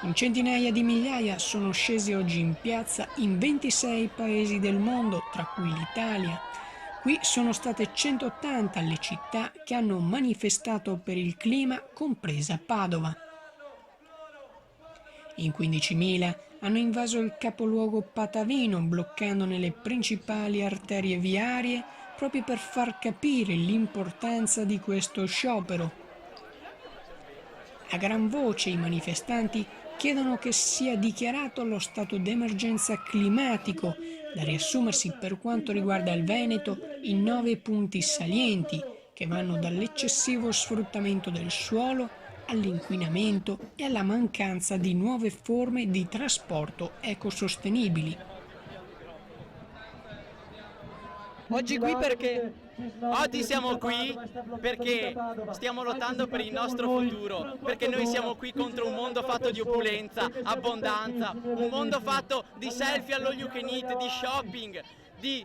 In centinaia di migliaia sono scesi oggi in piazza in 26 paesi del mondo, tra cui l'Italia. Qui sono state 180 le città che hanno manifestato per il clima, compresa Padova. In 15.000 hanno invaso il capoluogo patavino, bloccandone le principali arterie viarie proprio per far capire l'importanza di questo sciopero. A gran voce i manifestanti chiedono che sia dichiarato lo stato d'emergenza climatico, da riassumersi per quanto riguarda il Veneto in 9 punti salienti, che vanno dall'eccessivo sfruttamento del suolo all'inquinamento e alla mancanza di nuove forme di trasporto ecosostenibili. Oggi qui perché? Oggi siamo qui perché stiamo lottando per il nostro futuro, perché noi siamo qui contro un mondo fatto di opulenza, abbondanza, un mondo fatto di selfie allo you can eat, di shopping, di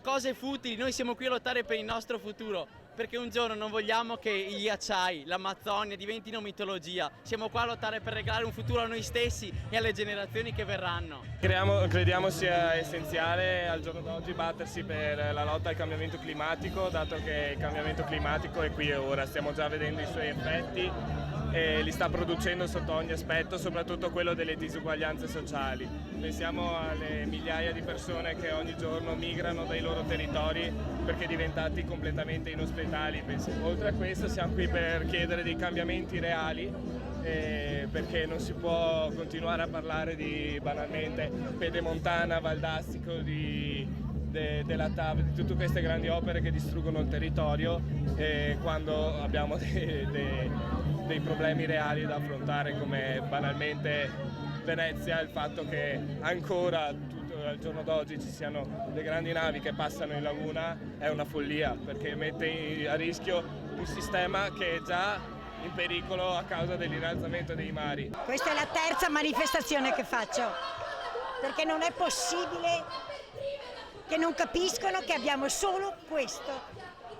cose futili. Noi siamo qui a lottare per il nostro futuro, perché un giorno non vogliamo che i ghiacciai, l'Amazzonia diventino mitologia. Siamo qua a lottare per regalare un futuro a noi stessi e alle generazioni che verranno. Crediamo sia essenziale al giorno d'oggi battersi per la lotta al cambiamento climatico, dato che il cambiamento climatico è qui e ora, stiamo già vedendo i suoi effetti e li sta producendo sotto ogni aspetto, soprattutto quello delle disuguaglianze sociali. Pensiamo alle migliaia di persone che ogni giorno migrano dai loro territori perché diventati completamente inospitali. Oltre a questo siamo qui per chiedere dei cambiamenti reali, perché non si può continuare a parlare di banalmente Pedemontana, Valdastico, della TAV, di tutte queste grandi opere che distruggono il territorio, quando abbiamo dei problemi reali da affrontare, come banalmente Venezia. Il fatto che ancora al giorno d'oggi ci siano le grandi navi che passano in laguna è una follia, perché mette a rischio un sistema che è già in pericolo a causa dell'innalzamento dei mari. Questa è la terza manifestazione che faccio, perché non è possibile che non capiscono che abbiamo solo questo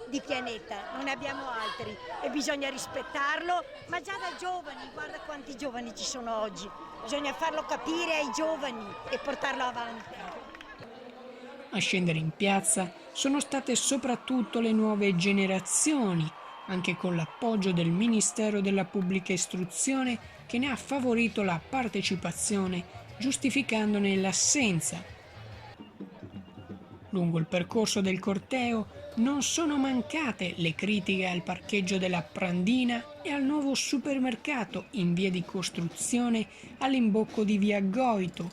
di pianeta, non ne abbiamo altri e bisogna rispettarlo, ma già da giovani, guarda quanti giovani ci sono oggi, bisogna farlo capire ai giovani e portarlo avanti. A scendere in piazza sono state soprattutto le nuove generazioni, anche con l'appoggio del Ministero della Pubblica Istruzione, che ne ha favorito la partecipazione, giustificandone l'assenza. Lungo il percorso del corteo non sono mancate le critiche al parcheggio della Prandina e al nuovo supermercato in via di costruzione all'imbocco di via Goito.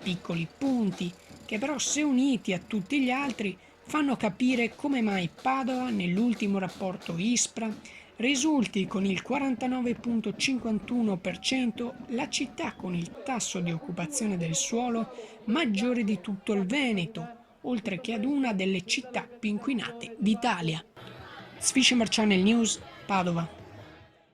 Piccoli punti che però, se uniti a tutti gli altri, fanno capire come mai Padova, nell'ultimo rapporto ISPRA, risulti con il 49,51% la città con il tasso di occupazione del suolo maggiore di tutto il Veneto, oltre che ad una delle città più inquinate d'Italia. Sfishamar Channel News, Padova.